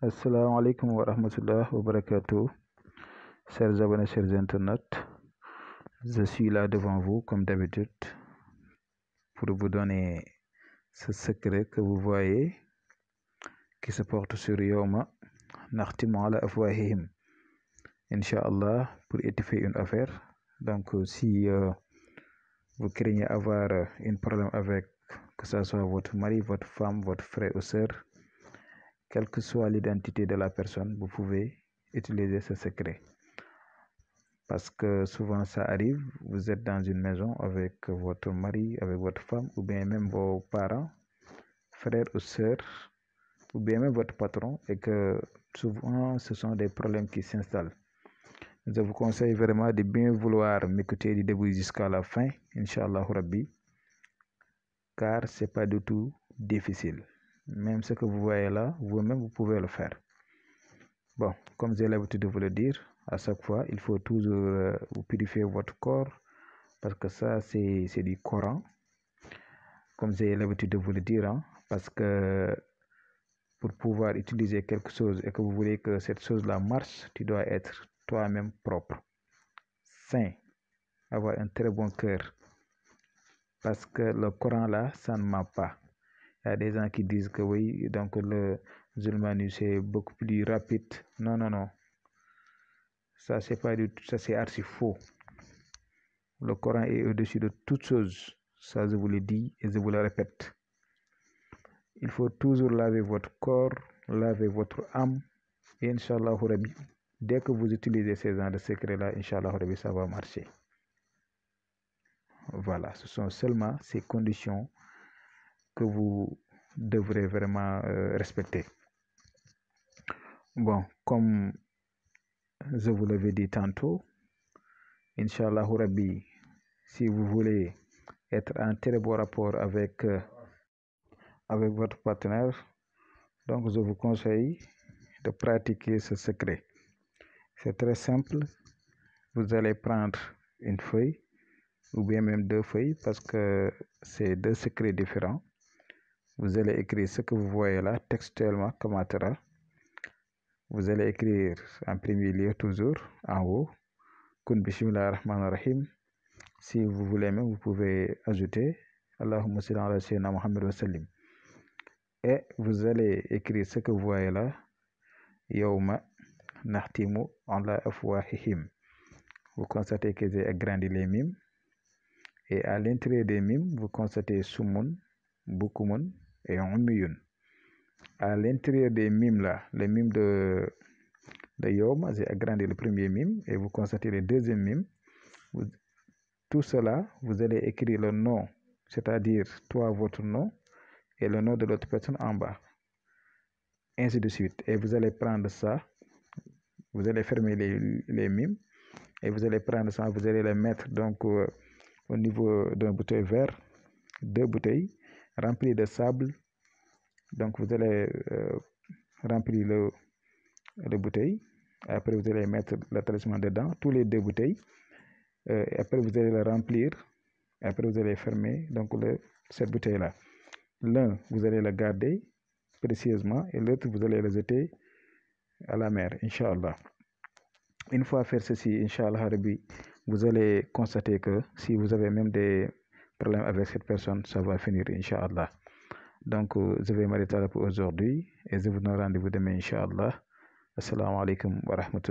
Assalamu alaikum wa rahmatullah wa barakatuh. Chers abonnés, chers internautes, je suis là devant vous comme d'habitude pour vous donner ce secret que vous voyez qui se porte sur Yawma nakhtimu ala afwahihim. Inch'Allah, pour étouffer une affaire. Donc, si vous craignez avoir un problème avec, que ce soit votre mari, votre femme, votre frère ou sœur, quelle que soit l'identité de la personne, vous pouvez utiliser ce secret. Parce que souvent ça arrive, vous êtes dans une maison avec votre mari, avec votre femme, ou bien même vos parents, frères ou sœurs, ou bien même votre patron, et que souvent ce sont des problèmes qui s'installent. Je vous conseille vraiment de bien vouloir m'écouter du début jusqu'à la fin, Inch'Allah Rabbi, car c'est pas du tout difficile. Même ce que vous voyez là, vous-même vous pouvez le faire. Bon, comme j'ai l'habitude de vous le dire, à chaque fois, il faut toujours vous purifier votre corps, parce que ça, c'est du Coran. Comme j'ai l'habitude de vous le dire, hein, parce que pour pouvoir utiliser quelque chose et que vous voulez que cette chose-là marche, tu dois être toi-même propre, sain, avoir un très bon cœur. Parce que le Coran là, ça ne ment pas. Il y a des gens qui disent que oui, donc le Zulmanu c'est beaucoup plus rapide. Non, non, non. Ça, c'est pas du tout, ça c'est archi faux. Le Coran est au-dessus de toutes choses. Ça, je vous le dis et je vous le répète. Il faut toujours laver votre corps, laver votre âme. Et Inch'Allah Rabbi, dès que vous utilisez ces genres de secrets-là, Inch'Allah Rabbi, ça va marcher. Voilà, ce sont seulement ces conditions que vous devrez vraiment respecter. Bon, comme je vous l'avais dit tantôt, Inch'Allah Rabbi, si vous voulez être en très bon rapport avec votre partenaire, donc je vous conseille de pratiquer ce secret. C'est très simple. Vous allez prendre une feuille ou bien même deux feuilles parce que c'est deux secrets différents. Vous allez écrire ce que vous voyez là textuellement comme atara. Vous allez écrire en premier lieu toujours en haut Kun bismillah rahman rahim. Si vous voulez même, vous pouvez ajouter Allahumma salli ala sayyidina Muhammad wa sallim. Et vous allez écrire ce que vous voyez là. Yawma nakhtimu ala afwahihim. Vous constatez que j'ai agrandi les mimes. Et à l'intérieur des mimes, vous constatez Sumun, Bukumun et Umiyun. À l'intérieur des mimes là, les mimes de Yawma, j'ai agrandi le premier mime et vous constatez le deuxième mime. Tout cela, vous allez écrire le nom, c'est-à-dire toi, votre nom, et le nom de l'autre personne en bas. Ainsi de suite. Et vous allez prendre ça, vous allez fermer les mimes, et vous allez prendre ça, vous allez les mettre donc au niveau d'un bouteille vert, deux bouteilles remplies de sable. Donc vous allez remplir le bouteille. Après vous allez mettre le talisman dedans, tous les deux bouteilles. Et après vous allez le remplir. Et après vous allez fermer donc cette bouteille là. L'un vous allez le garder précieusement et l'autre vous allez le jeter à la mer, Inch'Allah. Une fois faire ceci, Inch'Allah Rabbi, vous allez constater que si vous avez même des problèmes avec cette personne, ça va finir, Inch'Allah. Donc, je vais m'arrêter là pour aujourd'hui et je vous donne rendez-vous demain, Inch'Allah. Assalamu alaikum wa rahmatullah.